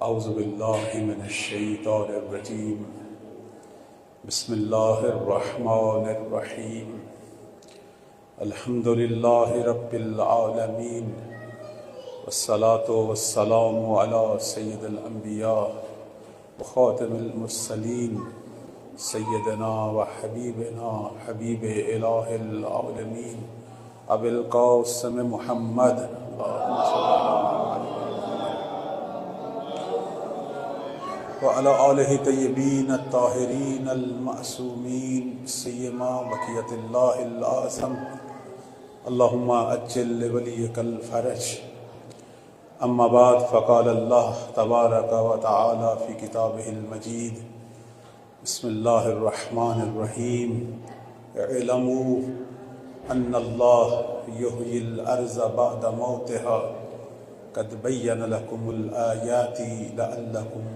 اعوذ باللہ من الشیطان الرجیم بسم اللہ الرحمن الرحیم الحمد للہ رب العالمین والصلاة والسلام علی سید الانبیاء وخاتم المرسلین سیدنا و حبیبنا حبیب الہ العالمین ابی القاسم محمد وعلى آلہ طیبین الطاہرین المعصومین سیما بقیت اللہ العظم اللہم اجل لولیک الفرج اما بعد فقال اللہ تبارک و تعالی فی کتابہ المجید بسم اللہ الرحمن الرحیم اعلموا ان اللہ یحیی الارض بعد موتها قد بین لکم الآیات لعلکم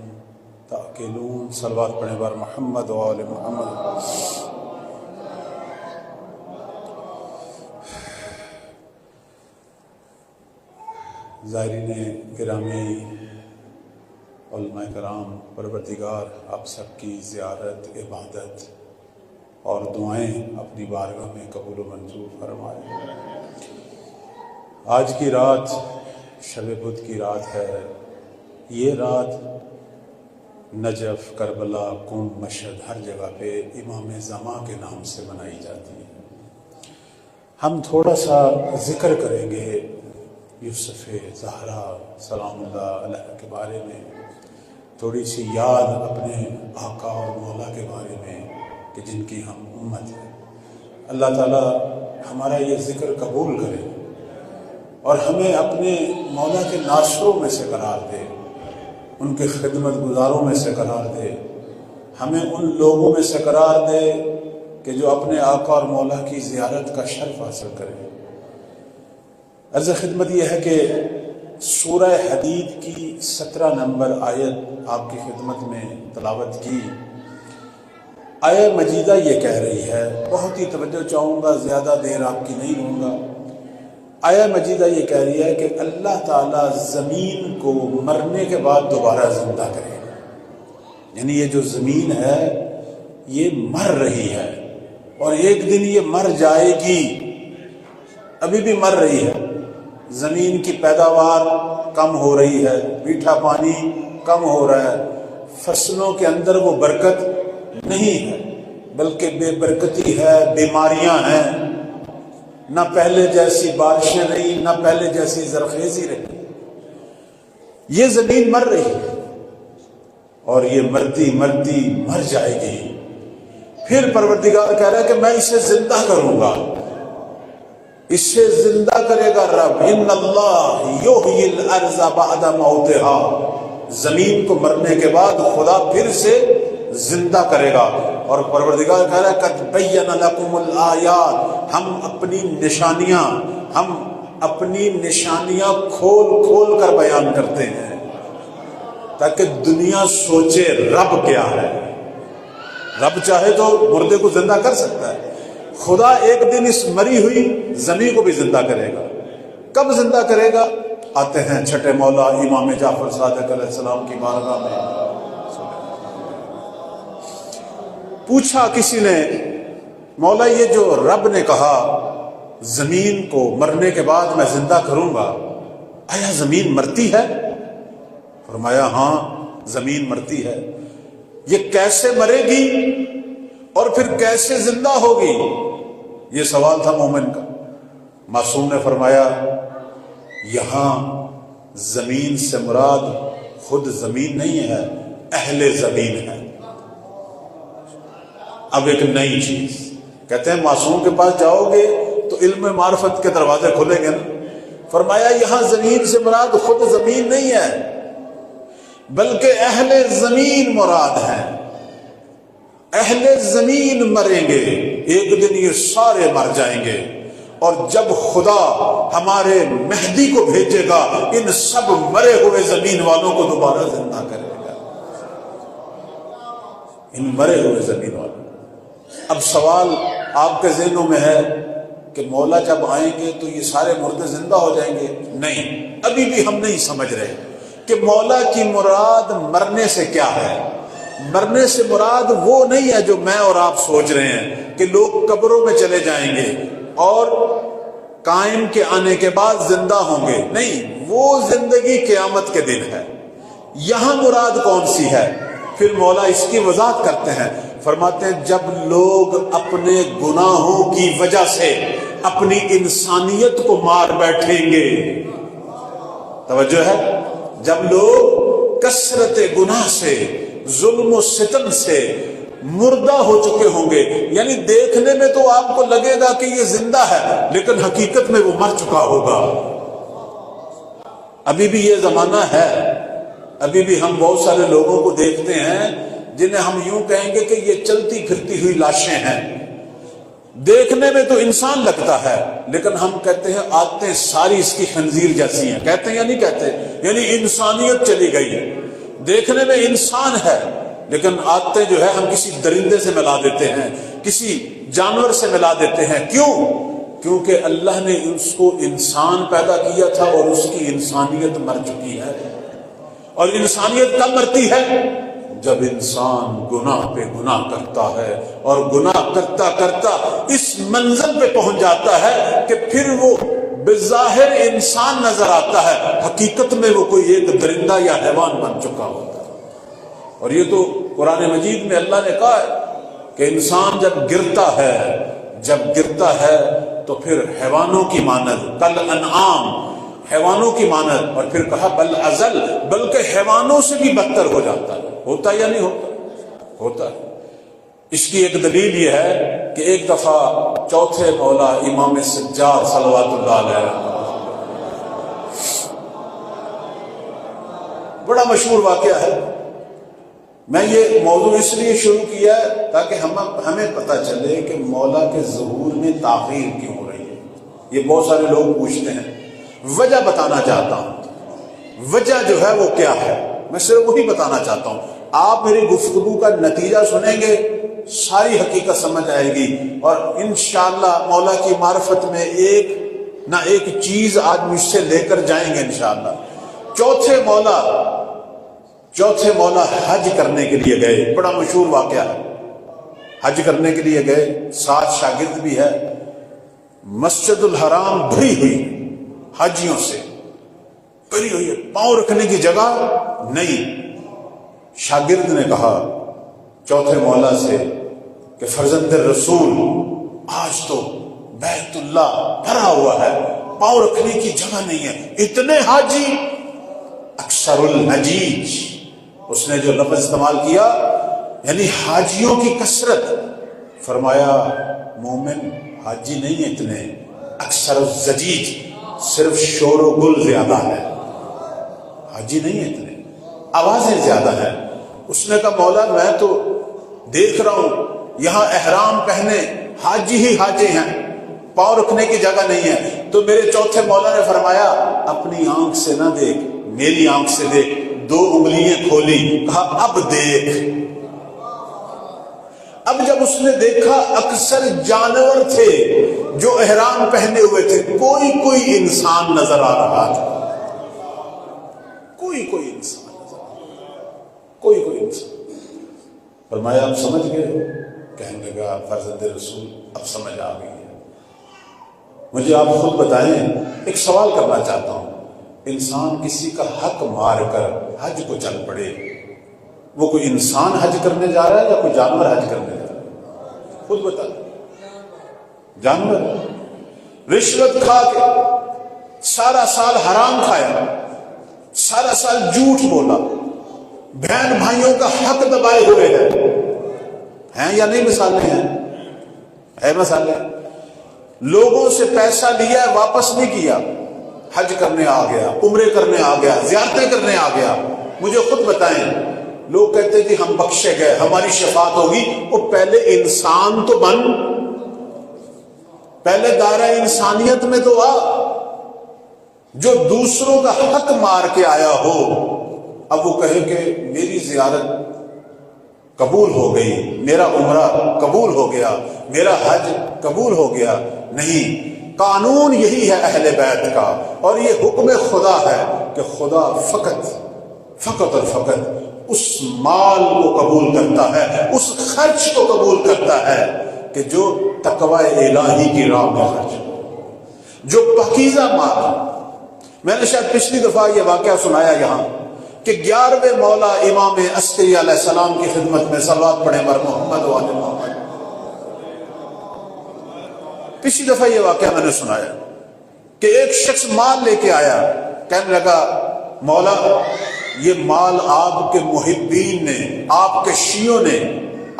تأکلون۔ صلوات پڑھیں بار محمد و آل محمد۔ زائرین گرامی، علماء کرام، پروردگار آپ سب کی زیارت، عبادت اور دعائیں اپنی بارگاہ میں قبول و منظور فرمائے۔ آج کی رات شب بدھ کی رات ہے۔ یہ رات نجف، کربلا، قم، مشہد ہر جگہ پہ امام زمان کے نام سے منائی جاتی ہے۔ ہم تھوڑا سا ذکر کریں گے یوسف زہرا سلام اللہ علیہ کے بارے میں، تھوڑی سی یاد اپنے آقا اور مولا کے بارے میں کہ جن کی ہم امت ہیں۔ اللہ تعالیٰ ہمارا یہ ذکر قبول کرے اور ہمیں اپنے مولا کے ناصروں میں سے قرار دے، ان کے خدمت گزاروں میں سے قرار دے، ہمیں ان لوگوں میں سے قرار دے کہ جو اپنے آقا اور مولا کی زیارت کا شرف حاصل کریں۔ عرض خدمت یہ ہے کہ سورہ حدید کی 17 نمبر آیت آپ کی خدمت میں تلاوت کی۔ آیہ مجیدہ یہ کہہ رہی ہے، بہت ہی توجہ چاہوں گا، زیادہ دیر آپ کی نہیں لوں گا۔ آیہ مجیدہ یہ کہہ رہی ہے کہ اللہ تعالیٰ زمین کو مرنے کے بعد دوبارہ زندہ کرے گا۔ یعنی یہ جو زمین ہے یہ مر رہی ہے اور ایک دن یہ مر جائے گی، ابھی بھی مر رہی ہے۔ زمین کی پیداوار کم ہو رہی ہے، میٹھا پانی کم ہو رہا ہے، فصلوں کے اندر وہ برکت نہیں ہے بلکہ بے برکتی ہے، بیماریاں ہیں، نہ پہلے جیسی بارشیں نہیں، نہ پہلے جیسی زرخیزی رہی۔ یہ زمین مر رہی ہے اور یہ مرتی مرتی مر جائے گی۔ پھر پروردگار کہہ رہا ہے کہ میں اسے زندہ کروں گا، اسے زندہ کرے گا رب۔ ان اللہ یحیی الارض بعد موتها، زمین کو مرنے کے بعد خدا پھر سے زندہ کرے گا۔ اور پروردگار کہہ رہا ہے قد بین لکم الآیات، ہم اپنی نشانیاں کھول کھول کر بیان کرتے ہیں تاکہ دنیا سوچے رب کیا ہے۔ رب چاہے تو مردے کو زندہ کر سکتا ہے، خدا ایک دن اس مری ہوئی زمین کو بھی زندہ کرے گا۔ کب زندہ کرے گا؟ آتے ہیں چھٹے مولا امام جعفر صادق علیہ السلام کی بارگاہ میں۔ پوچھا کسی نے، مولا یہ جو رب نے کہا زمین کو مرنے کے بعد میں زندہ کروں گا، آیا زمین مرتی ہے؟ فرمایا ہاں زمین مرتی ہے۔ یہ کیسے مرے گی اور پھر کیسے زندہ ہوگی؟ یہ سوال تھا مومن کا۔ معصوم نے فرمایا یہاں زمین سے مراد خود زمین نہیں ہے، اہل زمین ہے۔ اب ایک نئی چیز کہتے ہیں معصوم کے پاس جاؤ گے تو علم معرفت کے دروازے کھلیں گے نا۔ فرمایا یہاں زمین سے مراد خود زمین نہیں ہے بلکہ اہل زمین مراد ہے۔ اہل زمین مریں گے، ایک دن یہ سارے مر جائیں گے، اور جب خدا ہمارے مہدی کو بھیجے گا ان سب مرے ہوئے زمین والوں کو دوبارہ زندہ کرے گا، ان مرے ہوئے زمین والوں۔ اب سوال آپ کے ذہنوں میں ہے کہ مولا جب آئیں گے تو یہ سارے مردے زندہ ہو جائیں گے؟ نہیں، ابھی بھی ہم نہیں سمجھ رہے، کہ مولا کی مراد مرنے سے کیا ہے۔ مرنے سے مراد وہ نہیں ہے جو میں اور آپ سوچ رہے ہیں کہ لوگ قبروں میں چلے جائیں گے اور قائم کے آنے کے بعد زندہ ہوں گے، نہیں، وہ زندگی قیامت کے دن ہے۔ یہاں مراد کون سی ہے؟ پھر مولا اس کی وضاحت کرتے ہیں، فرماتے ہیں جب لوگ اپنے گناہوں کی وجہ سے اپنی انسانیت کو مار بیٹھیں گے، توجہ ہے، جب لوگ کثرت گناہ سے، ظلم و ستم سے مردہ ہو چکے ہوں گے، یعنی دیکھنے میں تو آپ کو لگے گا کہ یہ زندہ ہے لیکن حقیقت میں وہ مر چکا ہوگا۔ ابھی بھی یہ زمانہ ہے، ابھی بھی ہم بہت سارے لوگوں کو دیکھتے ہیں جنہیں ہم یوں کہیں گے کہ یہ چلتی پھرتی ہوئی لاشیں ہیں، دیکھنے میں تو انسان لگتا ہے لیکن ہم کہتے ہیں عادتیں ساری اس کی خنزیر جیسی ہیں، کہتے ہیں یا نہیں کہتے؟ یعنی انسانیت چلی گئی ہے، دیکھنے میں انسان ہے لیکن عادتیں جو ہے ہم کسی درندے سے ملا دیتے ہیں، کسی جانور سے ملا دیتے ہیں۔ کیوں؟ کیونکہ اللہ نے اس کو انسان پیدا کیا تھا اور اس کی انسانیت مر چکی ہے۔ اور انسانیت کب مرتی ہے؟ جب انسان گناہ پہ گناہ کرتا ہے اور گناہ کرتا کرتا اس منزل پہ پہنچ جاتا ہے کہ پھر وہ بظاہر انسان نظر آتا ہے، حقیقت میں وہ کوئی ایک درندہ یا حیوان بن چکا ہوتا ہے۔ اور یہ تو قرآن مجید میں اللہ نے کہا ہے کہ انسان جب گرتا ہے تو پھر حیوانوں کی مانند، کل انعام، حیوانوں کی مانند، اور پھر کہا بل ازل، بلکہ حیوانوں سے بھی بدتر ہو جاتا ہے۔ ہوتا یا نہیں ہوتا؟ ہوتا ہے۔ اس کی ایک دلیل یہ ہے کہ ایک دفعہ چوتھے مولا امام سجاد صلوات اللہ علیہ، بڑا مشہور واقعہ ہے، میں یہ موضوع اس لیے شروع کیا ہے تاکہ ہمیں پتہ چلے کہ مولا کے ظہور میں تاخیر کیوں ہو رہی ہے۔ یہ بہت سارے لوگ پوچھتے ہیں، وجہ بتانا چاہتا ہوں، وجہ جو ہے وہ کیا ہے، میں صرف وہی بتانا چاہتا ہوں۔ آپ میری گفتگو کا نتیجہ سنیں گے، ساری حقیقت سمجھ آئے گی، اور انشاءاللہ مولا کی معرفت میں ایک نہ ایک چیز آج مجھ سے لے کر جائیں گے انشاءاللہ۔ چوتھے مولا حج کرنے کے لیے گئے، بڑا مشہور واقعہ ہے، حج کرنے کے لیے گئے، 7 شاگرد بھی ہے، مسجد الحرام بھری ہوئی حاجیوں سے، بھری ہوئی ہے، پاؤں رکھنے کی جگہ نہیں۔ شاگرد نے کہا چوتھے مولا سے کہ فرزند رسول، آج تو بیت اللہ بھرا ہوا ہے، پاؤں رکھنے کی جگہ نہیں ہے، اتنے حاجی، اکثر الحجیج، اس نے جو لفظ استعمال کیا یعنی حاجیوں کی کثرت، فرمایا مومن حاجی نہیں اتنے، اکثر الزجیج، صرف شور و گل زیادہ ہے، حاجی نہیں اتنے، آوازیں زیادہ ہیں۔ اس نے کہا مولا میں تو دیکھ رہا ہوں یہاں احرام پہنے حاجی ہی حاجی ہیں، پاؤں رکھنے کی جگہ نہیں ہے۔ تو میرے چوتھے مولا نے فرمایا اپنی آنکھ سے نہ دیکھ، میری آنکھ سے دیکھ، 2 انگلیاں کھولی، کہا اب دیکھ۔ اب جب اس نے دیکھا اکثر جانور تھے جو احرام پہنے ہوئے تھے، کوئی انسان نظر آ رہا تھا، کوئی انسان نظر آ رہا، کوئی انسان۔ فرمایا اب سمجھ گئے ہو؟ کہنے لگا فرزند رسول اب سمجھ آ گئی ہے، مجھے آپ خود بتائیں، ایک سوال کرنا چاہتا ہوں، انسان کسی کا حق مار کر حج کو چل پڑے، وہ کوئی انسان حج کرنے جا رہا ہے یا کوئی جانور حج کرنے جا رہا ہے؟ خود بتا، جانور رشوت کھا کے سارا سال حرام کھایا، سارا سال جھوٹ بولا، بہن بھائیوں کا حق دبائے ہوئے ہیں یا نہیں؟ مثالیں ہیں مثالیں، لوگوں سے پیسہ لیا ہے واپس نہیں کیا، حج کرنے آ گیا، عمرے کرنے آ گیا، زیارتیں کرنے آ گیا۔ مجھے خود بتائیں، لوگ کہتے کہ ہم بخشے گئے، ہماری شفاعت ہوگی، وہ پہلے انسان تو بن، پہلے دائرہ انسانیت میں تو آ، جو دوسروں کا حق مار کے آیا ہو، اب وہ کہے کہ میری زیارت قبول ہو گئی، میرا عمرہ قبول ہو گیا، میرا حج قبول ہو گیا۔ نہیں، قانون یہی ہے اہل بیت کا، اور یہ حکم خدا ہے کہ خدا فقط فقط اور فقط اس مال کو قبول کرتا ہے، اس خرچ کو قبول کرتا ہے کہ جو تقوی الہی کی راہ میں خرچ ہو، جو پاکیزہ مال۔ میں نے شاید پچھلی دفعہ یہ واقعہ سنایا یہاں کہ 11ویں مولا امام عسکری علیہ السلام کی خدمت میں صلوات پڑھیں بر محمد و آل محمد۔ پچھلی دفعہ یہ واقعہ میں نے سنایا کہ ایک شخص مال لے کے آیا، کہنے لگا مولا یہ مال آپ کے محبین نے، آپ کے شیعوں نے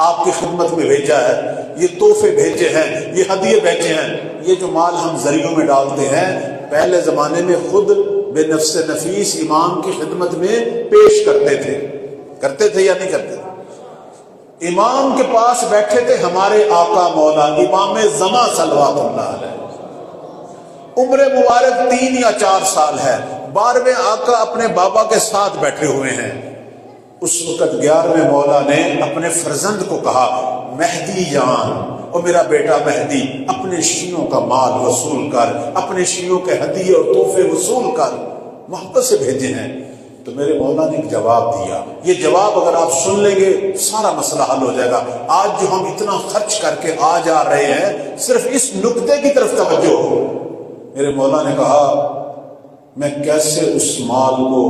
آپ کی خدمت میں بھیجا ہے، یہ تحفے بھیجے ہیں، یہ ہدیے بھیجے ہیں، یہ جو مال ہم ذریعوں میں ڈالتے ہیں پہلے زمانے میں خود بے نفس نفیس امام کی خدمت میں پیش کرتے تھے یا نہیں کرتے تھے؟ امام کے پاس بیٹھے تھے ہمارے آقا مولا امام زماں صلوات اللہ علیہ، عمر مبارک 3 یا 4 سال ہے، 12ویں آقا اپنے بابا کے ساتھ بیٹھے ہوئے ہیں۔ اس وقت 11ویں مولا نے اپنے فرزند کو کہا مہدی جان، اور میرا بیٹا مہدی اپنے شیعوں کا مال وصول کر، اپنے شیعوں کے ہدیے اور تحفے وصول کر، محبت سے بھیجے ہیں۔ تو میرے مولا نے ایک جواب دیا، یہ جواب اگر آپ سن لیں گے سارا مسئلہ حل ہو جائے گا۔ آج جو ہم اتنا خرچ کر کے آ جا رہے ہیں صرف اس نقطے کی طرف توجہ ہو۔ میرے مولا نے کہا میں کیسے اس مال کو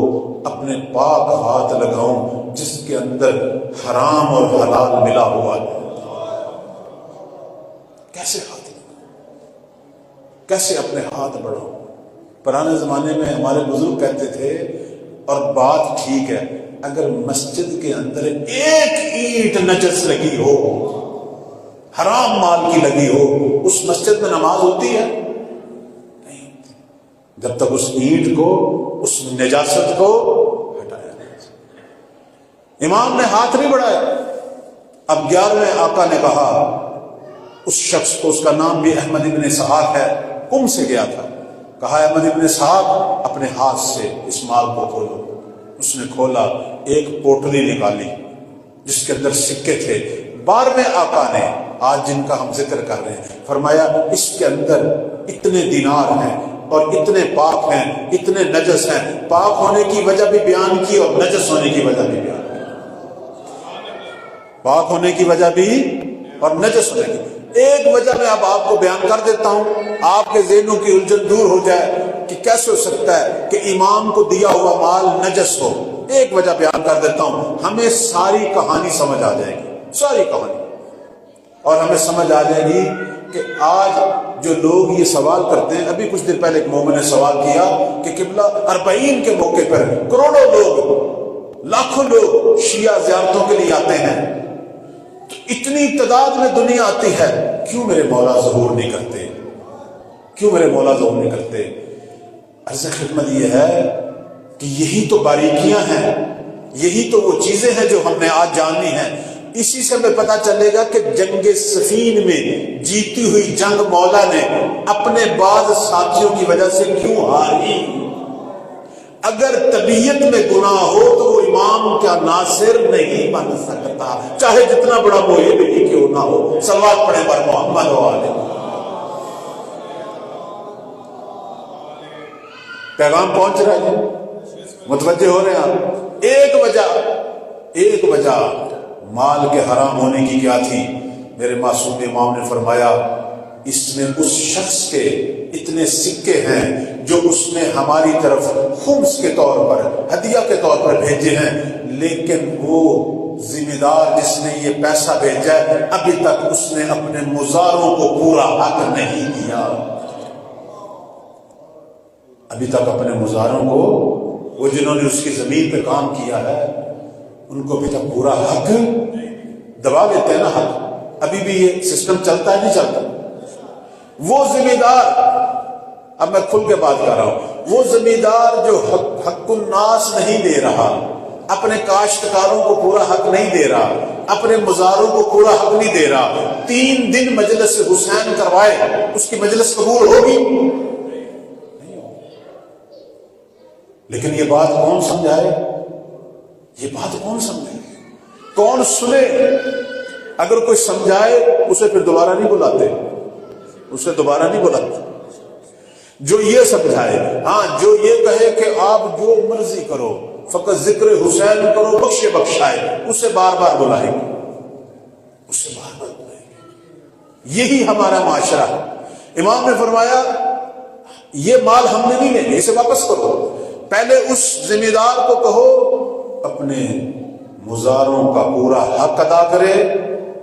اپنے پاک ہاتھ لگاؤں جس کے اندر حرام اور حلال ملا ہوا ہے، کیسے ہاتھ لگاؤں، کیسے اپنے ہاتھ بڑھاؤں؟ پرانے زمانے میں ہمارے بزرگ کہتے تھے، اور بات ٹھیک ہے، اگر مسجد کے اندر ایک اینٹ نجس لگی ہو، حرام مال کی لگی ہو، اس مسجد میں نماز ہوتی ہے؟ نہیں ہوتی، جب تک اس اینٹ کو، اس نجاست کو ہٹایا نہیں۔ امام نے ہاتھ نہیں بڑھایا۔ اب 11ویں آقا نے کہا اس شخص کو، اس کا نام بھی احمد ابن اسحاق ہے، قم سے گیا تھا، کہا احمد ابن اسحاق اپنے ہاتھ سے اس مال کو کھولو۔ اس نے کھولا، ایک پوٹلی نکالی جس کے اندر سکے تھے۔ 12ویں آقا نے، آج جن کا ہم ذکر کر رہے ہیں، فرمایا اس کے اندر اتنے دینار ہیں اور اتنے پاک ہیں، اتنے نجس ہیں۔ پاک ہونے کی وجہ بھی بیان کی اور نجس ہونے کی وجہ بھی بیان کی، پاک ہونے کی وجہ بھی اور نجس ہونے کی۔ ایک وجہ میں اب آپ کو بیان کر دیتا ہوں، آپ کے ذہنوں کی الجھن دور ہو جائے کہ کیسے ہو سکتا ہے کہ امام کو دیا ہوا مال نجس ہو۔ ایک وجہ بیان کر دیتا ہوں، ہمیں ساری کہانی سمجھ آ جائے گی، ساری کہانی، اور ہمیں سمجھ آ جائے گی کہ آج جو لوگ یہ سوال کرتے ہیں، ابھی کچھ دن پہلے ایک مومن نے سوال کیا کہ قبلہ 40 کے موقع پر کروڑوں لوگ، لاکھوں لوگ شیعہ زیارتوں کے لیے آتے ہیں، تو اتنی تعداد میں دنیا آتی ہے، کیوں میرے مولا ظہور نہیں کرتے؟ کیوں میرے مولا ظہور نہیں کرتے؟ عرض خدمت یہ ہے کہ یہی تو باریکیاں ہیں، یہی تو وہ چیزیں ہیں جو ہم نے آج جاننی ہیں۔ اسی سے ہمیں پتہ چلے گا کہ جنگ صفین میں جیتی ہوئی جنگ مولا نے اپنے بعض ساتھیوں کی وجہ سے کیوں ہاری۔ اگر طبیعت میں گناہ ہو تو وہ امام کا ناصر نہیں بن سکتا، چاہے جتنا بڑا محب ہی کیوں نہ ہو۔ صلوات پڑھیں بر محمد و آل محمد۔ پیغام پہنچ رہا ہے، متوجہ ہو رہے ہیں آپ؟ ایک وجہ مال کے حرام ہونے کی کیا تھی؟ میرے معصوم امام نے فرمایا اس میں اس شخص کے اتنے سکے ہیں جو اس نے ہماری طرف خمس کے طور پر، ہدیہ کے طور پر بھیجے ہیں، لیکن وہ ذمہ دار جس نے یہ پیسہ بھیجا ہے ابھی تک اس نے اپنے مزاروں کو پورا حق نہیں دیا، ابھی تک اپنے مزاروں کو، وہ جنہوں نے اس کی زمین پہ کام کیا ہے ان کو ابھی تک پورا حق دبا دیتے ہیں نا حق۔ ابھی بھی یہ سسٹم چلتا ہے نہیں چلتا؟ وہ ذمہ دار، اب میں کھل کے بات کر رہا ہوں، وہ ذمہ دار جو حق الناس نہیں دے رہا، اپنے کاشتکاروں کو پورا حق نہیں دے رہا، اپنے مزاروں کو پورا حق نہیں دے رہا، 3 دن مجلس حسین کروائے، اس کی مجلس قبول ہوگی؟ لیکن یہ بات کون سمجھائے؟ یہ بات کون سمجھائے؟ کون سنے؟ اگر کوئی سمجھائے اسے پھر دوبارہ نہیں بلاتے، اسے دوبارہ نہیں بلاتے۔ جو یہ سمجھائے، ہاں جو یہ کہے کہ آپ جو مرضی کرو، فقط ذکر حسین کرو، بخشے بخشائے، اسے بار بار بلائیں گے، اسے بار بار بلائیں گے۔ یہی ہمارا معاشرہ ہے۔ امام نے فرمایا یہ مال ہم نے نہیں لیں گے، اسے واپس کرو۔ پہلے اس ذمہ دار کو کہو اپنے مزاروں کا پورا حق ادا کرے،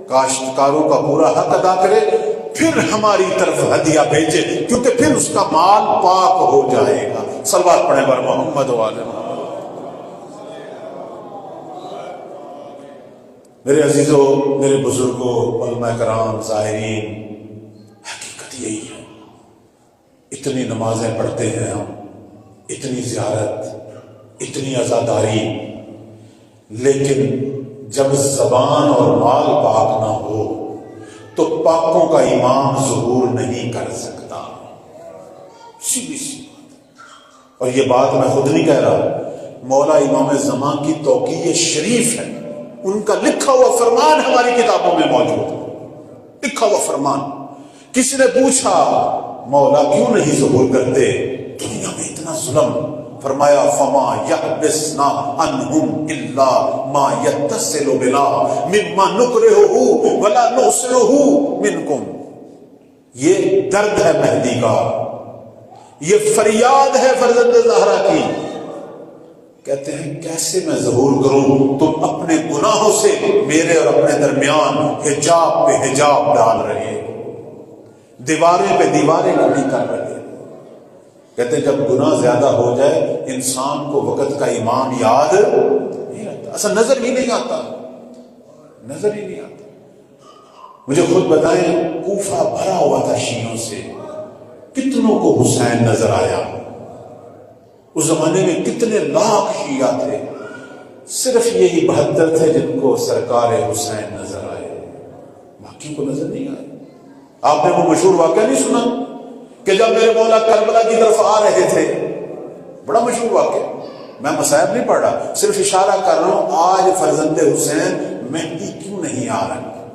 کاشتکاروں کا پورا حق ادا کرے، پھر ہماری طرف ہدیہ بھیجے، کیونکہ پھر اس کا مال پاک ہو جائے گا۔ صلوات پڑھیں بر محمد و آل محمد۔ میرے عزیزوں، میرے بزرگوں، علماء کرام، زائرین، حقیقت یہی ہے۔ اتنی نمازیں پڑھتے ہیں ہم، اتنی زیارت، اتنی عزاداری، لیکن جب زبان اور مال پاک نہ ہو تو پاکوں کا امام ظہور نہیں کر سکتا۔ سیدھی سی بات، اور یہ بات میں خود نہیں کہہ رہا، مولا امام زمان کی توقیع شریف ہے، ان کا لکھا ہوا فرمان ہماری کتابوں میں موجود ہے، لکھا ہوا فرمان۔ کسی نے پوچھا مولا کیوں نہیں ظہور کرتے دنیا میں اتنا ظلم؟ فرمایا فما یحبسنا عنہم الا ما یتصل بنا مما نکرہہ ولا نحسنہ منکم۔ یہ درد ہے مہدی کا، یہ فریاد ہے فرزند زہرا کی۔ کہتے ہیں کیسے میں ظہور کروں، تم اپنے گناہوں سے میرے اور اپنے درمیان حجاب پہ حجاب ڈال رہے، دیواریں پہ دیواریں کھڑی کر رہے۔ کہتے ہیں جب گناہ زیادہ ہو جائے انسان کو وقت کا امام یاد نہیں رہتا، اصلا نظر ہی نہیں آتا، نظر ہی نہیں آتا۔ مجھے خود بتائیں، کوفہ بھرا ہوا تھا شیعوں سے، کتنوں کو حسین نظر آیا؟ اس زمانے میں کتنے لاکھ شیعہ تھے، صرف یہی 72 تھے جن کو سرکار حسین نظر آئے، باقی کو نظر نہیں آئے۔ آپ نے وہ مشہور واقعہ نہیں سنا کہ جب میرے مولا کربلا کی طرف آ رہے تھے؟ بڑا مشہور واقعہ، میں مصائب نہیں پڑھ رہا، صرف اشارہ کر رہا ہوں آج فرزند حسین مہدی کیوں نہیں آ رہا؟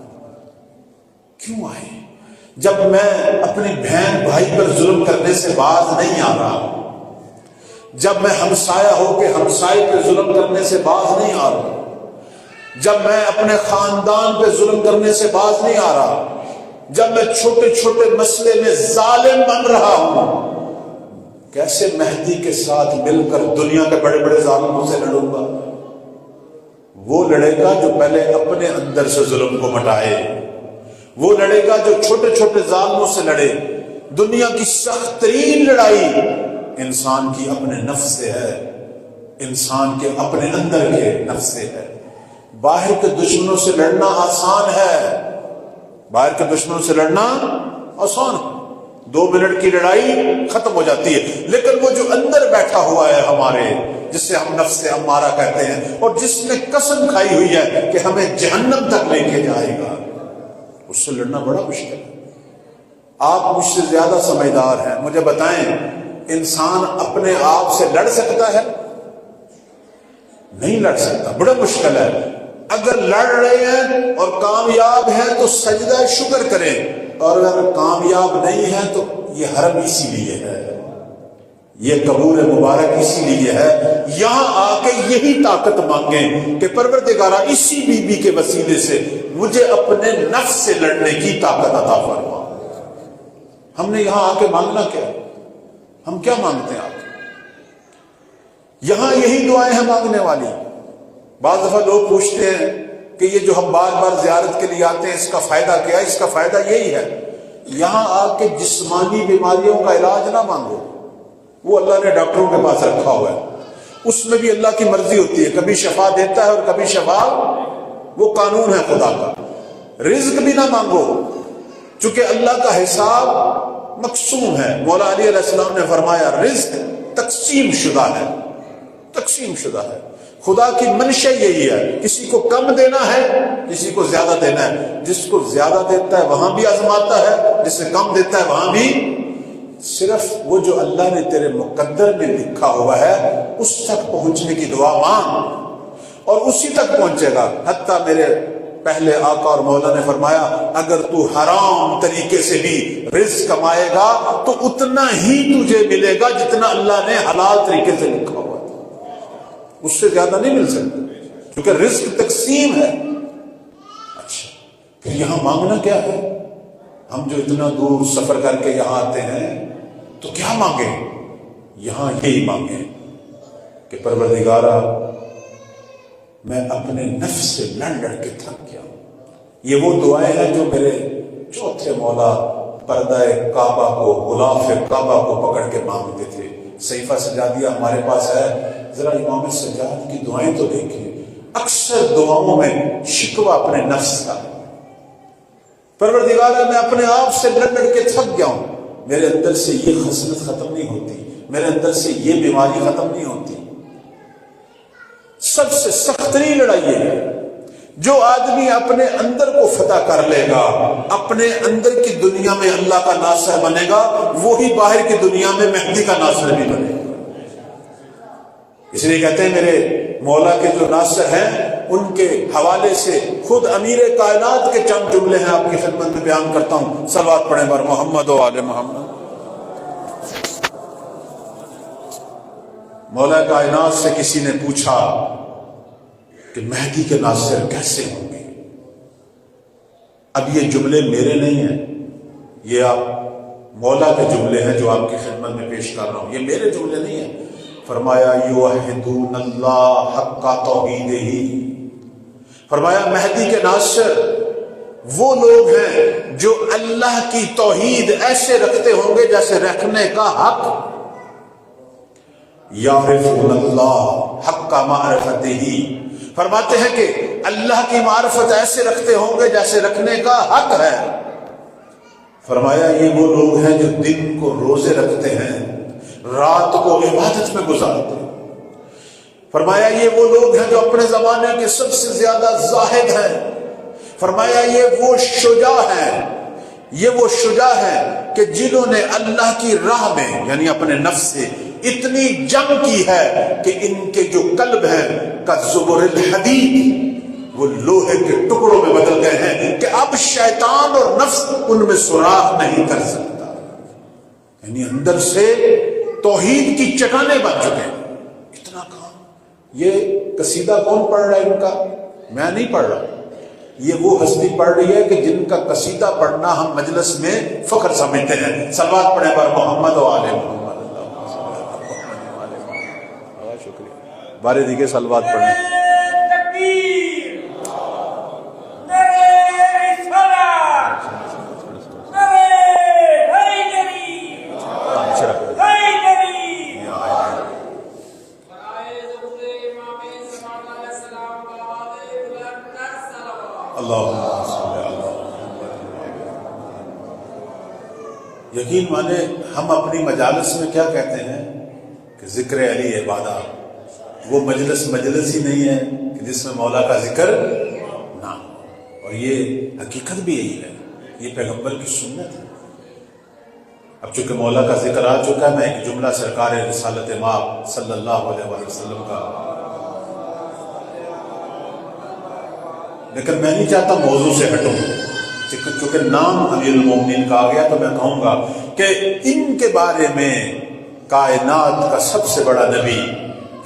کیوں آئے؟ جب میں اپنی بہن بھائی پر ظلم کرنے سے باز نہیں آ رہا، جب میں ہمسایہ ہو کے ہمسائے پہ ظلم کرنے سے باز نہیں آ رہا، جب میں اپنے خاندان پہ ظلم کرنے سے باز نہیں آ رہا، جب میں چھوٹے چھوٹے مسئلے میں ظالم بن رہا ہوں، کیسے مہدی کے ساتھ مل کر دنیا کے بڑے بڑے ظالموں سے لڑوں گا؟ وہ لڑے گا جو پہلے اپنے اندر سے ظلم کو مٹائے، وہ لڑے گا جو چھوٹے چھوٹے ظالموں سے لڑے۔ دنیا کی سخت ترین لڑائی انسان کی اپنے نفس سے ہے، انسان کے اپنے اندر کے نفس سے ہے۔ باہر کے دشمنوں سے لڑنا آسان ہے، باہر کے دشمنوں سے لڑنا آسان ہے، 2 منٹ کی لڑائی ختم ہو جاتی ہے، لیکن وہ جو اندر بیٹھا ہوا ہے ہمارے، جس سے ہم نفس امارہ کہتے ہیں، اور جس نے قسم کھائی ہوئی ہے کہ ہمیں جہنم تک لے کے جائے گا، اس سے لڑنا بڑا مشکل ہے۔ آپ مجھ سے زیادہ سمجھدار ہیں، مجھے بتائیں انسان اپنے آپ سے لڑ سکتا ہے؟ نہیں لڑ سکتا، بڑا مشکل ہے۔ اگر لڑ رہے ہیں اور کامیاب ہیں تو سجدہ شکر کریں، اور اگر کامیاب نہیں ہیں تو یہ حرم اسی لیے ہے، یہ قبول مبارک اسی لیے ہے۔ یہاں آ کے یہی طاقت مانگیں کہ پروردگارہ اسی بی بی کے وسیلے سے مجھے اپنے نفس سے لڑنے کی طاقت عطا فرما۔ ہم نے یہاں آ کے مانگنا کیا؟ ہم کیا مانگتے ہیں؟ آپ یہاں یہی دعائیں ہیں مانگنے والی۔ بعض دفعہ لوگ پوچھتے ہیں کہ یہ جو ہم بار بار زیارت کے لیے آتے ہیں اس کا فائدہ کیا ہے؟ اس کا فائدہ یہی ہے، یہاں آ کے جسمانی بیماریوں کا علاج نہ مانگو، وہ اللہ نے ڈاکٹروں کے پاس رکھا ہوا ہے، اس میں بھی اللہ کی مرضی ہوتی ہے، کبھی شفا دیتا ہے اور کبھی شفا، وہ قانون ہے خدا کا۔ رزق بھی نہ مانگو، چونکہ اللہ کا حساب مقسوم ہے۔ مولا علی علیہ السلام نے فرمایا رزق تقسیم شدہ ہے، تقسیم شدہ ہے۔ خدا کی منشا یہی ہے، کسی کو کم دینا ہے، کسی کو زیادہ دینا ہے۔ جس کو زیادہ دیتا ہے وہاں بھی آزماتا ہے، جس سے کم دیتا ہے وہاں بھی۔ صرف وہ جو اللہ نے تیرے مقدر میں لکھا ہوا ہے اس تک پہنچنے کی دعا مانگ، اور اسی تک پہنچے گا۔ حتیٰ میرے پہلے آقا اور مولا نے فرمایا اگر تو حرام طریقے سے بھی رزق کمائے گا تو اتنا ہی تجھے ملے گا جتنا اللہ نے حلال طریقے سے لکھا ہوا ہے۔ اس سے زیادہ نہیں مل سکتا، کیونکہ رزق تقسیم ہے۔ اچھا پھر یہاں مانگنا کیا ہے؟ ہم جو اتنا دور سفر کر کے یہاں آتے ہیں تو کیا مانگیں؟ یہاں یہی مانگیں کہ پروردگارا میں اپنے نفس سے لڑ لڑ کے تھک گیا ہوں۔ یہ وہ دعائیں ہیں جو میرے چوتھے مولا پردہ کعبہ کو، غلاف کعبہ کو پکڑ کے مانگتے تھے۔ صحیفہ سجادیہ ہمارے پاس ہے، ذرا امام سجاد کی دعائیں تو دیکھیں، اکثر دعاؤں میں شکوہ اپنے نفس کا، پروردگارا میں اپنے آپ سے لڑ لڑ کے تھک گیا ہوں، میرے اندر سے یہ خصلت ختم نہیں ہوتی، میرے اندر سے یہ بیماری ختم نہیں ہوتی۔ سب سے سخت ترین لڑائی یہ ہے، جو آدمی اپنے اندر کو فتح کر لے گا، اپنے اندر کی دنیا میں اللہ کا ناصر بنے گا، وہی باہر کی دنیا میں مہدی کا ناصر بھی بنے گا۔ اس لیے کہتے ہیں میرے مولا کے جو ناصر ہیں ان کے حوالے سے خود امیر کائنات کے چند جملے ہیں، آپ کی خدمت میں بیان کرتا ہوں۔ صلوات پڑھیں بر محمد و آل محمد۔ مولا کائنات سے کسی نے پوچھا کہ مہدی کے ناصر کیسے ہوں گے؟ اب یہ جملے میرے نہیں ہیں، یہ آپ مولا کے جملے ہیں جو آپ کی خدمت میں پیش کر رہا ہوں، یہ میرے جملے نہیں ہیں۔ فرمایا یوحدون اللہ حق توحید ہی، فرمایا مہدی کے ناصر وہ لوگ ہیں جو اللہ کی توحید ایسے رکھتے ہوں گے جیسے رکھنے کا حق۔ یعرفون اللہ حق معرفت ہی، فرماتے ہیں کہ اللہ کی معرفت ایسے رکھتے ہوں گے جیسے رکھنے کا حق ہے۔ فرمایا یہ وہ لوگ ہیں جو دن کو روزے رکھتے ہیں، رات کو عبادت میں گزارتے ہیں۔ فرمایا یہ وہ لوگ ہیں جو اپنے زمانے کے سب سے زیادہ زاہد ہیں۔ فرمایا یہ وہ شجاع ہیں، یہ وہ شجاع ہیں کہ جنہوں نے اللہ کی راہ میں یعنی اپنے نفس سے اتنی جنگ کی ہے کہ ان کے جو قلب ہیں کا زبر الحدید، وہ لوہے کے ٹکڑوں میں بدل گئے ہیں کہ اب شیطان اور نفس ان میں سوراخ نہیں کر سکتا، یعنی اندر سے توحید کی چٹانیں بن چکے ہیں۔ اتنا کام۔ یہ قصیدہ کون پڑھ رہا ہے ان کا؟ میں نہیں پڑھ رہا، یہ وہ ہستی پڑھ رہی ہے کہ جن کا قصیدہ پڑھنا ہم مجلس میں فخر سمجھتے ہیں۔ صلوات پڑھیں بر محمد و آل محمد۔ شکریہ، بارے دیگے صلوات پڑھیں۔ یقین مانے ہم اپنی مجالس میں کیا کہتے ہیں کہ ذکر علی عبادہ، وہ مجلس ہی نہیں ہے کہ جس میں مولا کا ذکر نہ ہو، اور یہ حقیقت بھی یہی ہے، یہ پیغمبر کی سنت ہے۔ اب چونکہ مولا کا ذکر آ چکا ہے، میں ایک جملہ سرکار رسالت مآب صلی اللہ علیہ وسلم کا، لیکن میں نہیں چاہتا موضوع سے ہٹوں، چونکہ نام امیر المومنین کا آ گیا تو میں کہوں گا کہ ان کے بارے میں کائنات کا سب سے بڑا نبی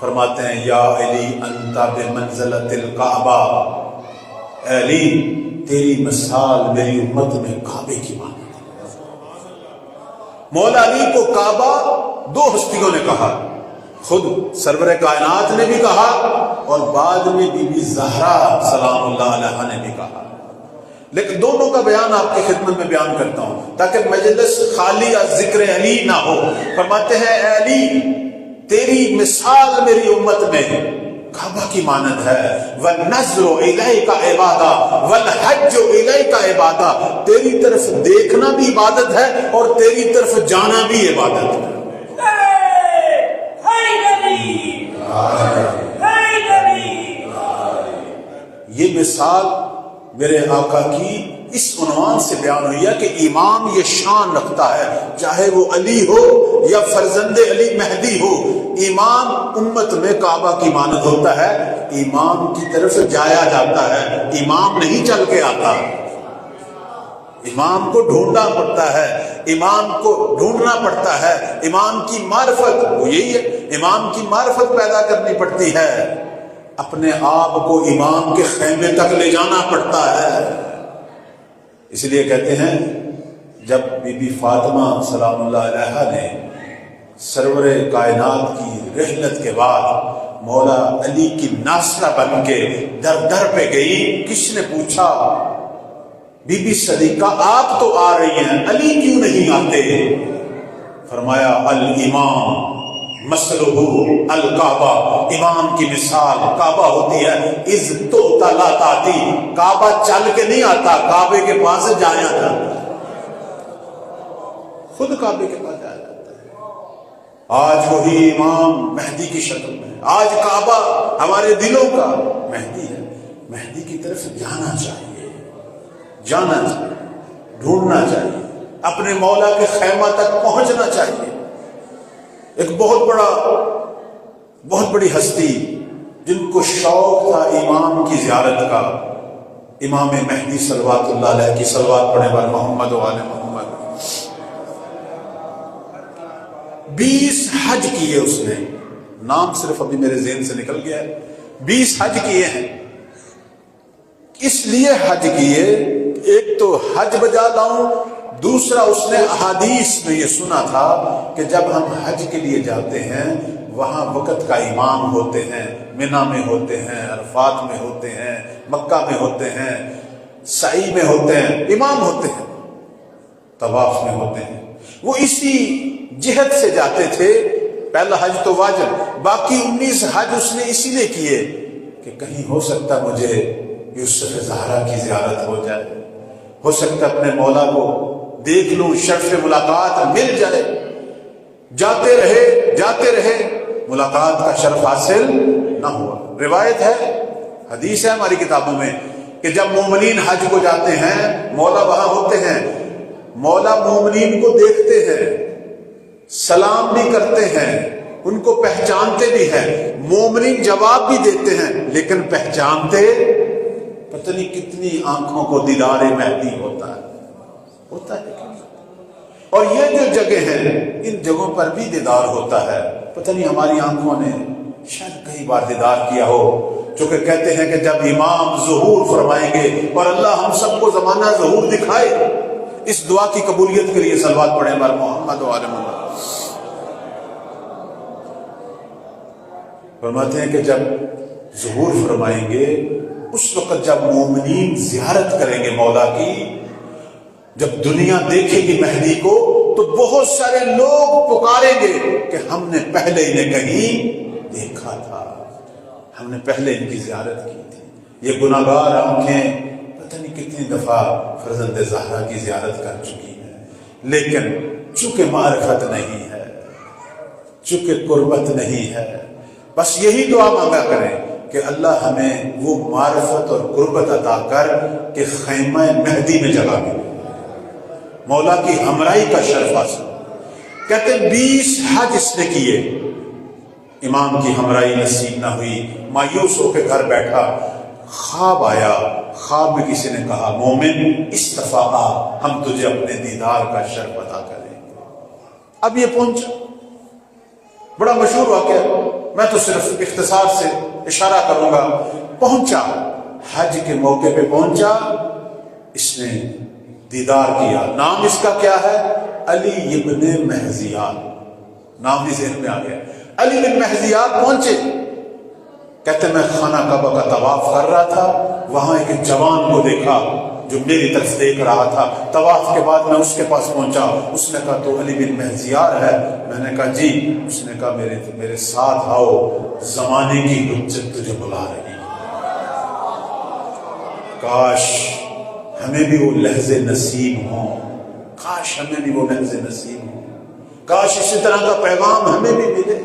فرماتے ہیں یا علی انت بمنزلۃ الکعبہ، اے علی تیری مثال میری امت میں کعبے کی مانند ہے۔ مولا علی کو کعبہ دو ہستیوں نے کہا، خود سرور کائنات نے بھی کہا اور بعد میں بی بی زہرا سلام اللہ علیہا نے بھی کہا، لیکن دونوں کا بیان آپ کی خدمت میں بیان کرتا ہوں تاکہ مجلس خالی ذکر علی نہ ہو۔ فرماتے ہیں اے علی تیری مثال میری امت میں کعبہ کی مانند ہے، وَالنَّظْرُ إِلَيْكَ عِبَادَةٌ وَالْحَجُّ إِلَيْكَ عِبَادَةٌ، تیری طرف دیکھنا بھی عبادت ہے اور تیری طرف جانا بھی عبادت ہے۔ یہ مثال میرے آقا کی اس عنوان سے بیان ہوئی ہے کہ امام یہ شان رکھتا ہے، چاہے وہ علی ہو یا فرزند علی مہدی ہو، امام امت میں کعبہ کی مانند ہوتا ہے، امام کی طرف جایا جاتا ہے، امام نہیں چل کے آتا، امام کو ڈھونڈنا پڑتا ہے، امام کو ڈھونڈنا پڑتا ہے، امام کی معرفت وہ یہی ہے۔ امام کی معرفت پیدا کرنی پڑتی ہے، اپنے آپ کو امام کے خیمے تک لے جانا پڑتا ہے۔ اس لیے کہتے ہیں جب بی بی فاطمہ سلام اللہ علیہا نے سرور کائنات کی رحلت کے بعد مولا علی کی ناصرہ بن کے در در پہ گئی، کس نے پوچھا بی بی صدیقہ آپ تو آ رہی ہیں، علی کیوں نہیں آتے؟ فرمایا الامام مثلہ الکعبہ، امام کی مثال کعبہ ہوتی ہے، اذ تؤتى لا تأتی، کعبہ چل کے نہیں آتا، کعبے کے پاس جایا جاتا ہے، خود کعبے کے پاس جایا جاتا ہے۔ آج وہی امام مہدی کی شکل میں، آج کعبہ ہمارے دلوں کا مہدی ہے، مہدی کی طرف جانا چاہیے، جانا چاہیے، ڈھونڈنا چاہیے، اپنے مولا کے خیمہ تک پہنچنا چاہیے۔ ایک بہت بڑی ہستی جن کو شوق تھا امام کی زیارت کا، امام مہدی صلوات اللہ علیہ کی صلوات پڑھنے والے محمد و آل محمد، 20 حج کیے اس نے، نام صرف ابھی میرے ذہن سے نکل گیا ہے، 20 حج کیے ہیں۔ اس لیے حج کیے، ایک تو حج بجا لاؤں، دوسرا اس نے احادیث میں یہ سنا تھا کہ جب ہم حج کے لیے جاتے ہیں وہاں وقت کا امام ہوتے ہیں، منا میں ہوتے ہیں، عرفات میں ہوتے ہیں، مکہ میں ہوتے ہیں، سعی میں ہوتے ہیں، امام ہوتے ہیں، طواف میں ہوتے ہیں، وہ اسی جہت سے جاتے تھے۔ پہلا حج تو واجب، باقی 19 حج اس نے اسی لیے کیے کہ کہیں ہو سکتا مجھے یوسف زہرا کی زیارت ہو جائے، ہو سکتا اپنے مولا کو دیکھ لوں، شرف ملاقات مل جائے۔ جاتے رہے ملاقات کا شرف حاصل نہ ہوا۔ روایت ہے، حدیث ہے ہماری کتابوں میں کہ جب مومنین حج کو جاتے ہیں مولا وہاں ہوتے ہیں، مولا مومنین کو دیکھتے ہیں، سلام بھی کرتے ہیں، ان کو پہچانتے بھی ہیں، مومنین جواب بھی دیتے ہیں، لیکن پہچانتے پتہ نہیں کتنی آنکھوں کو دیدار مہدی ہوتا ہے کہ اور یہ جو جگہ ہیں ان جگہوں پر بھی دیدار ہوتا ہے، پتہ نہیں ہماری آنکھوں نے شاید کئی بار دیدار کیا ہو، چونکہ کہتے ہیں کہ جب امام ظہور فرمائیں گے اور اللہ ہم سب کو زمانہ ظہور دکھائے، اس دعا کی قبولیت کے لیے صلوات پڑھیں بر محمد و آل محمد۔ فرماتے ہیں کہ جب ظہور فرمائیں گے اس وقت جب مومنین زیارت کریں گے مولا کی، جب دنیا دیکھے گی مہدی کو تو بہت سارے لوگ پکاریں گے کہ ہم نے پہلے انہیں کہیں دیکھا تھا، ہم نے پہلے ان کی زیارت کی تھی۔ یہ گناہگار آنکھیں پتہ نہیں کتنی دفعہ فرزند زہرا کی زیارت کر چکی ہیں، لیکن چونکہ معرفت نہیں ہے، چونکہ قربت نہیں ہے، بس یہی دعا مانگا کریں کہ اللہ ہمیں وہ معرفت اور قربت عطا کر کہ خیمہ مہدی میں جگہ ملے، مولا کی ہمراہی کا شرف حاصل۔ کہتے 20 حج اس نے کیے، امام کی ہمراہی نصیب نہ ہوئی، مایوس ہو کے گھر بیٹھا، خواب آیا، خواب میں کسی نے کہا مومن استفا، ہم تجھے اپنے دیدار کا شرف عطا کریں گے۔ اب یہ پہنچا، بڑا مشہور واقعہ، میں تو صرف اختصار سے اشارہ کروں گا۔ پہنچا، حج کے موقع پہ پہنچا، اس نے دیدار کیا۔ نام اس کا کیا ہے؟ علی ابن محزیات، نام بھی ذہن میں آ گیا۔ علی بن محزیات پہنچے، کہتے میں خانہ کعبہ کا طواف کر رہا تھا، وہاں ایک جوان کو دیکھا جو میری طرف دیکھ رہا تھا۔ طواف کے بعد میں اس کے پاس پہنچا، اس نے کہا تو علی بن محزیار ہے؟ میں نے کہا جی۔ اس نے کہا میرے ساتھ آؤ، زمانے کی حجت تجھے بلا رہی ہے۔ کاش ہمیں بھی وہ لحظے نصیب ہوں، کاش ہمیں بھی وہ لحظے نصیب ہوں، کاش اسی طرح کا پیغام ہمیں بھی ملے،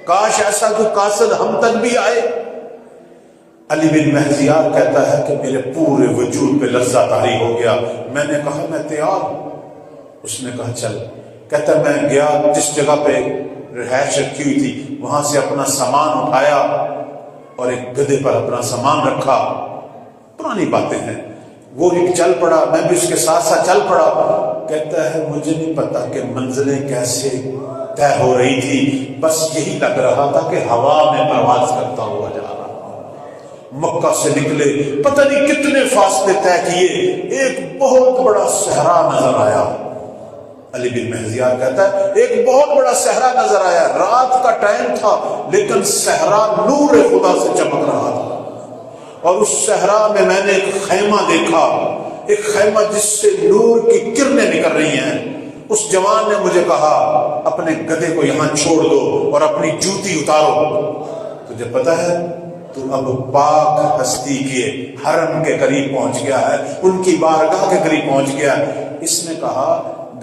کاش ایسا کوئی قاصد ہم تک بھی آئے۔ علی بن محزیار کہتا ہے کہ میرے پورے وجود پہ لرزہ طاری ہو گیا۔ میں نے کہا میں تیار ہوں۔ اس نے کہا چل۔ کہتا میں گیا جس جگہ پہ رہائش رکھی ہوئی تھی، وہاں سے اپنا سامان اٹھایا اور ایک گدھے پر اپنا سامان رکھا۔ پرانی باتیں ہیں، وہ ایک چل پڑا، میں بھی اس کے ساتھ ساتھ چل پڑا۔ کہتا ہے مجھے نہیں پتا کہ منزلیں کیسے طے ہو رہی تھی، بس یہی لگ رہا تھا کہ ہوا میں پرواز کرتا ہوا جا رہا۔ مکہ سے نکلے، پتہ نہیں کتنے فاصلے طے کیے، ایک بہت بڑا صحرا نظر آیا۔ علی بن مہزیار کہتا ہے ایک بہت بڑا صحرا نظر آیا، رات کا ٹائم تھا لیکن صحرا نور خدا سے چمک رہا تھا، اور اس صحرا میں نے ایک خیمہ دیکھا، ایک خیمہ جس سے نور کی کرنیں نکل رہی ہیں۔ اس جوان نے مجھے کہا اپنے گدھے کو یہاں چھوڑ دو اور اپنی جوتی اتارو، تجھے پتا ہے تو اب پاک ہستی کے حرم کے قریب پہنچ گیا ہے، ان کی بارگاہ کے قریب پہنچ گیا ہے۔ اس نے کہا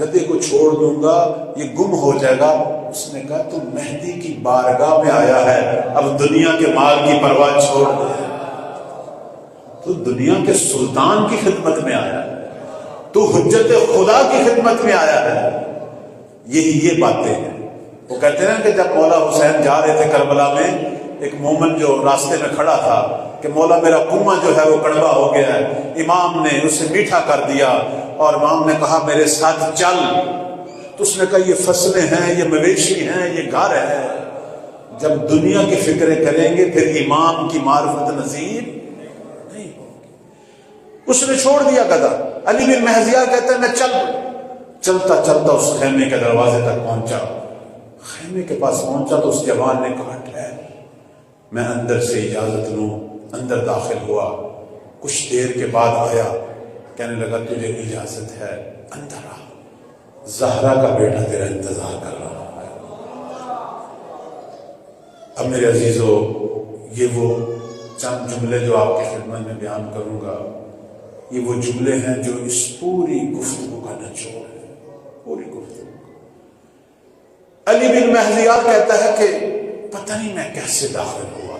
گدھے کو چھوڑ دوں گا یہ گم ہو جائے گا۔ اس نے کہا تو مہدی کی بارگاہ میں آیا ہے، اب دنیا کے مال کی پرواہ چھوڑ دے، تو دنیا کے سلطان کی خدمت میں آیا ہے، تو حجت خدا کی خدمت میں آیا ہے۔ یہ باتیں ہیں۔ وہ کہتے ہیں کہ جب مولا حسین جا رہے تھے کربلا میں، ایک مومن جو راستے میں کھڑا تھا کہ مولا میرا کنواں جو ہے وہ کڑوا ہو گیا ہے، امام نے اسے میٹھا کر دیا اور امام نے کہا میرے ساتھ چل، تو اس نے کہا یہ فصلیں ہیں، یہ مویشی ہیں، یہ گھر ہے۔ جب دنیا کی فکریں کریں گے پھر امام کی معرفت نصیب نہیں ہوگی۔ اس نے چھوڑ دیا گدھا۔ علی بن مہزیار کہتے ہیں میں چلتا چلتا اس خیمے کے دروازے تک پہنچا۔ خیمے کے پاس پہنچا تو اس جوان نے کہا ٹھہر، میں اندر سے اجازت لوں۔ اندر داخل ہوا، کچھ دیر کے بعد آیا، کہنے لگا تجھے اجازت ہے اندر آ، زہرا کا بیٹا تیرا انتظار کر رہا ہے۔ اب میرے عزیزو، یہ وہ چند جملے جو آپ کی خدمت میں بیان کروں گا، یہ وہ جملے ہیں جو اس پوری گفتگو کا نچوڑ ہے، پوری گفتگو کا۔ علی بن مہزیار کہتا ہے کہ پتہ نہیں میں کیسے داخل ہوا۔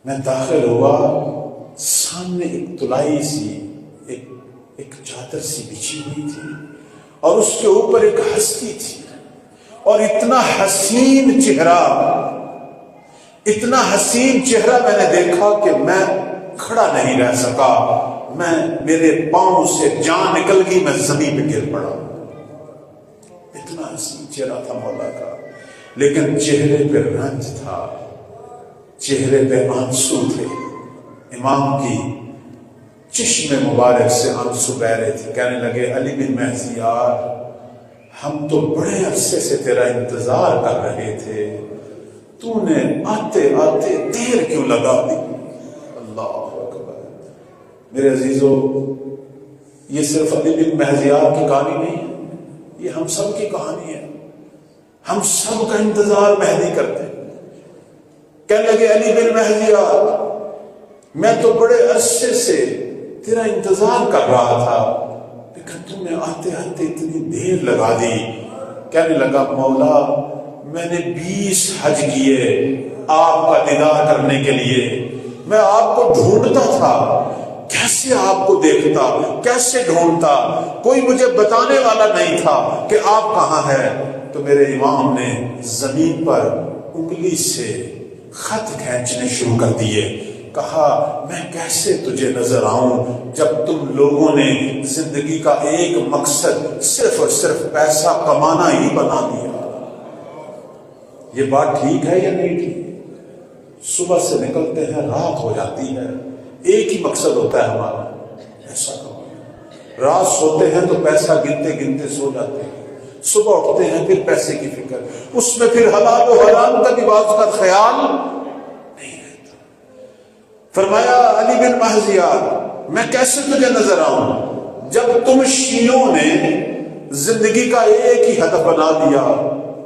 میں داخل ہوا، سامنے ایک طلائی سی ایک چادر سی بچھی ہوئی تھی، اور اس کے اوپر ایک ہستی تھی، اور اتنا حسین چہرہ میں نے دیکھا کہ میں کھڑا نہیں رہ سکا، میرے پاؤں سے جان نکل گئی، میں زمین پہ گر پڑا۔ اتنا حسین چہرہ تھا مولا کا، لیکن چہرے پہ رنج تھا، چہرے پہ آنسو تھے۔ امام کی چشم مبارک سے آنسو بہ رہے تھے۔ کہنے لگے علی بن مہزیار، ہم تو بڑے عرصے سے تیرا انتظار کر رہے تھے، تو نے آتے آتے دیر کیوں لگا دی؟ اللہ اکبر۔ میرے عزیزو، یہ صرف علی بن مہزیار کی کہانی نہیں ہے، یہ ہم سب کی کہانی ہے۔ ہم سب کا انتظار مہدی کرتے ہیں۔ کہنے لگے علی بن مہزیار، میں تو بڑے عرصے سے تیرا انتظار کر رہا تھا، لیکن تم نے آتے آتے اتنی دیر لگا دی۔ کہنے لگا مولا، میں نے 20 حج کیے آپ کا دیدار کرنے کے لیے، میں آپ کو ڈھونڈتا تھا، کیسے آپ کو دیکھتا، کیسے ڈھونڈتا، کوئی مجھے بتانے والا نہیں تھا کہ آپ کہاں ہیں۔ تو میرے امام نے زمین پر انگلی سے خط کھینچنے شروع کر دیے۔ کہا میں کیسے تجھے نظر آؤں جب تم لوگوں نے زندگی کا ایک مقصد صرف اور صرف پیسہ کمانا ہی بنا دیا۔ یہ بات ٹھیک ہے یا نہیں ٹھیک؟ صبح سے نکلتے ہیں، رات ہو جاتی ہے، ایک ہی مقصد ہوتا ہے ہمارا، پیسہ کمانا۔ رات سوتے ہیں تو پیسہ گنتے گنتے سو جاتے ہیں، صبح اٹھتے ہیں پھر پیسے کی فکر، اس میں پھر حلال و حرام کا بھی بعض کا خیال نہیں رہتا۔ فرمایا علی بن مہزیار، میں کیسے تجھے نظر آؤں جب تم شیعوں نے زندگی کا ایک ہی ہدف بنا دیا،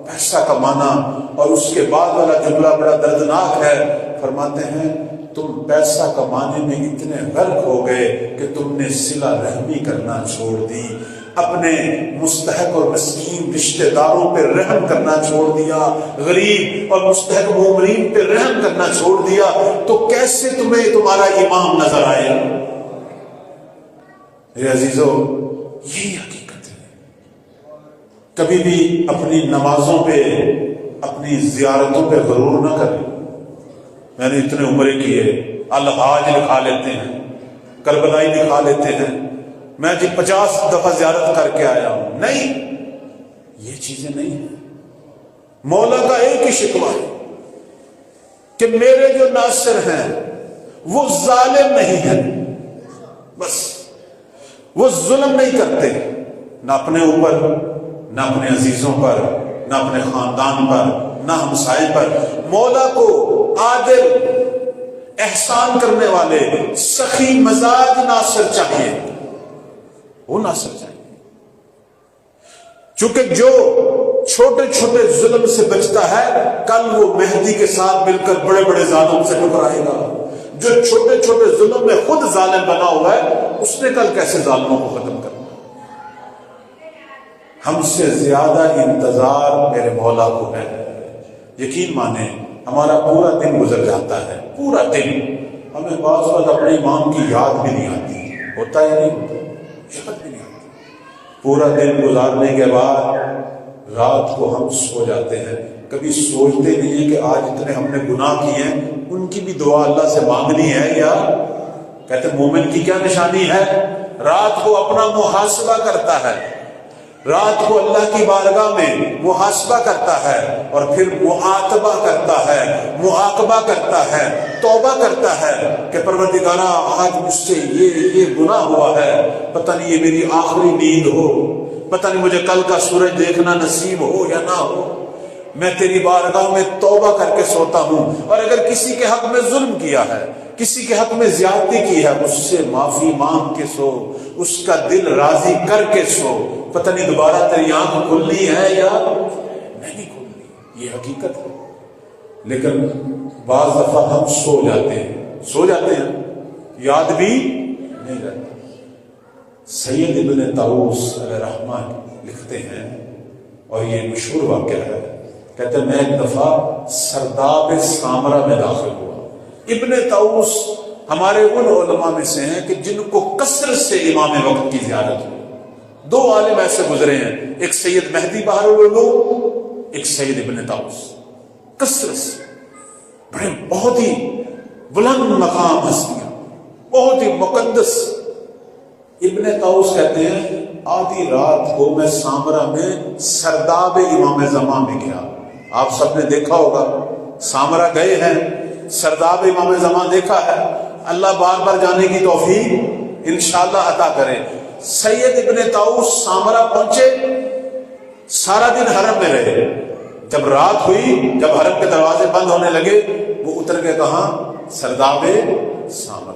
پیسہ کمانا۔ اور اس کے بعد والا جملہ بڑا دردناک ہے، فرماتے ہیں تم پیسہ کمانے میں اتنے غرق ہو گئے کہ تم نے صلہ رحمی کرنا چھوڑ دی، اپنے مستحق اور مسکین رشتہ داروں پہ رحم کرنا چھوڑ دیا، غریب اور مستحق مومنین پہ رحم کرنا چھوڑ دیا، تو کیسے تمہیں تمہارا امام نظر آئے؟ میرے عزیزو، یہی حقیقت ہے۔ کبھی بھی اپنی نمازوں پہ، اپنی زیارتوں پہ غرور نہ کریں۔ میں نے اتنے عمرے کیے، الحاج لکھا لیتے ہیں، کربلائی دکھا لیتے ہیں، میں جی 50 دفعہ زیارت کر کے آیا ہوں. نہیں، یہ چیزیں نہیں ہیں. مولا کا ایک ہی شکوہ ہے کہ میرے جو ناصر ہیں وہ ظالم نہیں ہیں. بس وہ ظلم نہیں کرتے، نہ اپنے اوپر، نہ اپنے عزیزوں پر، نہ اپنے خاندان پر، نہ ہمسائے پر. مولا کو عادل، احسان کرنے والے، سخی مزاج ناصر چاہیے. وہ ناصر چاہیے. چونکہ جو چھوٹے چھوٹے ظلم سے بچتا ہے کل وہ مہدی کے ساتھ مل کر بڑے بڑے ظالم سے ٹکرائے گا. جو چھوٹے چھوٹے ظلم میں خود ظالم بنا ہوا ہے اس نے کل کیسے ظالموں کو ختم کرنا. ہم سے زیادہ انتظار میرے مولا کو ہے. یقین مانیں ہمارا پورا دن گزر جاتا ہے، پورا دن ہمیں بعض وقت اپنے امام کی یاد بھی نہیں آتی. ہوتا ہے یا نہیں ہوتا؟ یاد بھی نہیں آتی. پورا دن گزارنے کے بعد رات کو ہم سو جاتے ہیں. کبھی سوچتے نہیں ہیں کہ آج اتنے ہم نے گناہ کیے ہیں، ان کی بھی دعا اللہ سے مانگنی ہے. یا کہتے مومن کی کیا نشانی ہے؟ رات کو اپنا محاسبہ کرتا ہے، رات کو اللہ کی بارگاہ میں محاسبہ کرتا ہے اور پھر معاتبہ کرتا ہے، معاقبہ کرتا ہے، توبہ کرتا ہے کہ پروردگارا آج مجھ سے یہ گناہ ہوا ہے، پتہ نہیں یہ میری آخری نیند ہو، پتہ نہیں مجھے کل کا سورج دیکھنا نصیب ہو یا نہ ہو. میں تیری بارگاہ میں توبہ کر کے سوتا ہوں. اور اگر کسی کے حق میں ظلم کیا ہے، کسی کے حق میں زیادتی کی ہے، اس سے معافی مانگ کے سو، اس کا دل راضی کر کے سو. پتہ نہیں دوبارہ تیری آنکھ کھلنی ہے یا نہیں کھلنی، یہ حقیقت ہے. لیکن بعض دفعہ ہم سو جاتے ہیں یاد بھی نہیں رہتا. سید ابن طاؤس علیہ رحمہ لکھتے ہیں اور یہ مشہور واقعہ ہے. کہتے ہیں میں ایک دفعہ سرداب سامرہ میں داخل ہوا. ابن طاؤس ہمارے ان علماء میں سے ہیں کہ جن کو کثرت سے امام وقت کی زیارت ہوئی. دو عالم ایسے گزرے ہیں، ایک سید مہدی بہار العلوم، ایک سید ابن طاؤس. کثرت سے بڑے بہت ہی بلند مقام ہستیاں، بہت ہی مقدس. ابن طاؤس کہتے ہیں آدھی رات کو میں سامرہ میں سرداب امام زمان میں گیا. آپ سب نے دیکھا ہوگا، سامرہ گئے ہیں، سرداب امام زمان دیکھا ہے. اللہ بار بار جانے کی توفیق انشاءاللہ عطا کرے. سید ابن طاؤس سامرہ پہنچے، سارا دن حرم میں رہے. جب رات ہوئی، جب حرم کے دروازے بند ہونے لگے، وہ اتر کے کہاں؟ سرداب سامرہ.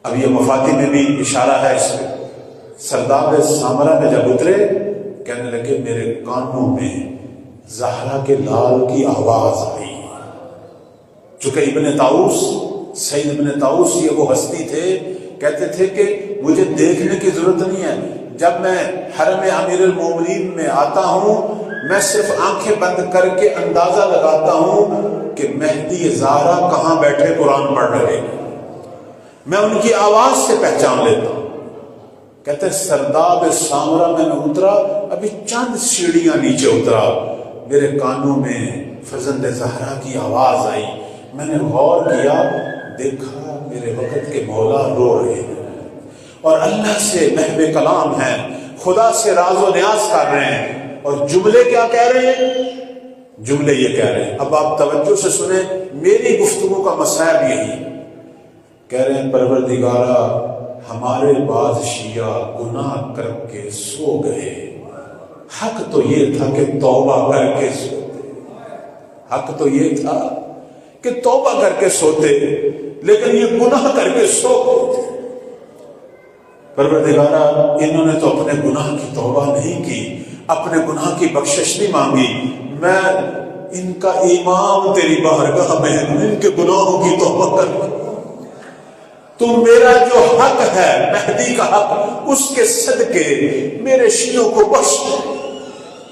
اب یہ مفاتی میں بھی اشارہ ہے اس میں. سرداب سامرہ میں جب اترے، کہنے لگے میرے کانوں میں زہرا کے لال کی آواز آئی. چونکہ ابن طاؤس، سید ابن طاؤس یہ وہ ہستی تھے، کہتے تھے کہ مجھے دیکھنے کی ضرورت نہیں ہے. جب میں حرم امیر المومنین میں آتا ہوں، میں صرف آنکھیں بند کر کے اندازہ لگاتا ہوں کہ مہدی زہرا کہاں بیٹھے قرآن پڑھ رہے ہیں. میں ان کی آواز سے پہچان لیتا ہوں. کہتے سرداب سامرہ میں اترا، ابھی چند سیڑھیاں نیچے اترا، میرے کانوں میں فرزند زہرا کی آواز آئی. میں نے غور کیا، دیکھا میرے وقت کے مولا رو رہے ہیں اور اللہ سے محب کلام ہیں، خدا سے راز و نیاز کر رہے ہیں. اور جملے کیا کہہ رہے ہیں؟ جملے یہ کہہ رہے ہیں، اب آپ توجہ سے سنیں، میری گفتگو کا مسائب یہی. کہہ رہے ہیں پروردگارا ہمارے بعض شیعہ گناہ کر کے سو گئے، حق تو یہ تھا کہ توبہ کر کے سوتے، حق تو یہ تھا کہ توبہ کر کے سوتے، لیکن یہ گناہ کر کے سو گئے. پروردگارا انہوں نے تو اپنے گناہ کی توبہ نہیں کی، اپنے گناہ کی بخشش نہیں مانگی. میں ان کا امام تیری بارگاہ میں ان کے گناہوں کی توبہ کر. تو میرا جو حق ہے، مہدی کا حق، اس کے صدقے میرے شیعوں کو بخش دے،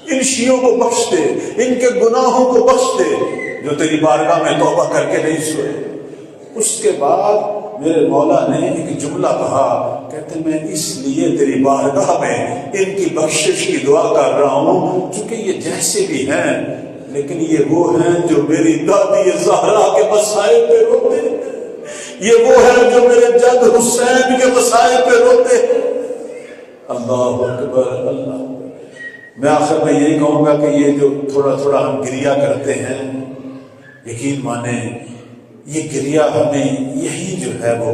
ان شیعوں کو بخش دے، ان کے گناہوں کو بخش دے جو تیری بارگاہ میں توبہ کر کے نہیں سوئے. اس کے بعد میرے مولا نے ایک جملہ کہا، کہتے میں اس لیے تیری بارگاہ میں ان کی بخشش کی دعا کر رہا ہوں چونکہ یہ جیسے بھی ہیں، لیکن یہ وہ ہیں جو میری دادی زہرا کے مسائل پہ روتے ہیں، یہ وہ ہے جو میرے جد حسین کے مسائل پہ روتے ہیں۔ اللہ اکبر، اللہ اکبر۔ میں آخر میں یہی کہوں گا کہ یہ جو تھوڑا تھوڑا ہم گریا کرتے ہیں، یقین مانیں یہ گریا ہمیں یہی جو ہے وہ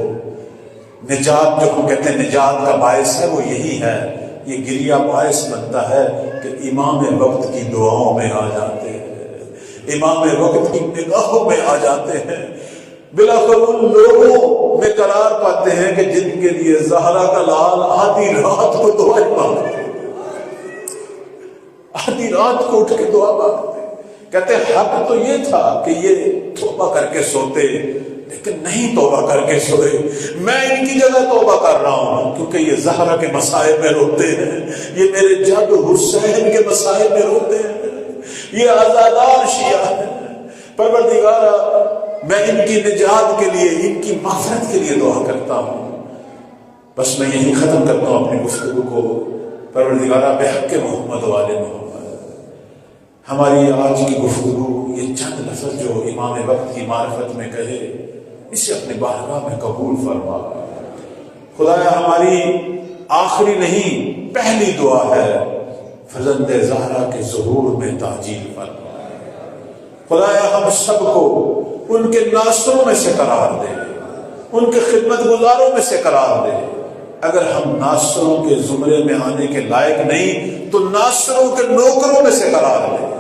نجات، جو ہم کہتے ہیں نجات کا باعث ہے، وہ یہی ہے۔ یہ گریا باعث بنتا ہے کہ امام وقت کی دعاؤں میں آ جاتے ہیں، امام وقت کی نگاہوں میں آ جاتے ہیں، بلاخر ان لوگوں میں قرار پاتے ہیں کہ جن کے لیے زہرا کا لال آدھی رات کو دعائیں مانگتے، آدھی رات کو اٹھ کے دعا مانگتے۔ کہتے ہیں حق تو یہ تھا کہ یہ توبہ کر کے سوتے، لیکن نہیں توبہ کر کے سوئے۔ میں ان کی جگہ توبہ کر رہا ہوں کیونکہ یہ زہرا کے مسائل میں روتے ہیں، یہ میرے جد حسین کے مسائل میں روتے ہیں، یہ آزادار شیعہ ہیں۔ پروردگارا میں ان کی نجات کے لیے، ان کی مغفرت کے لیے دعا کرتا ہوں۔ بس میں یہی ختم کرتا ہوں اپنی گفتگو کو۔ پروردگارا بحق محمد و آل محمد، ہماری آج کی گفتگو، یہ چند لفظ جو امام وقت کی معرفت میں کہے، اسے اپنے بارگاہ میں قبول فرما۔ خدایا ہماری آخری نہیں پہلی دعا ہے، فرزند زہرا کے ظہور میں تعجیل فرما۔ خدایا ہم سب کو ان کے ناصروں میں سے قرار دے، ان کے خدمت گزاروں میں سے قرار دے۔ اگر ہم ناصروں کے زمرے میں آنے کے لائق نہیں تو ناصروں کے نوکروں میں سے قرار دے۔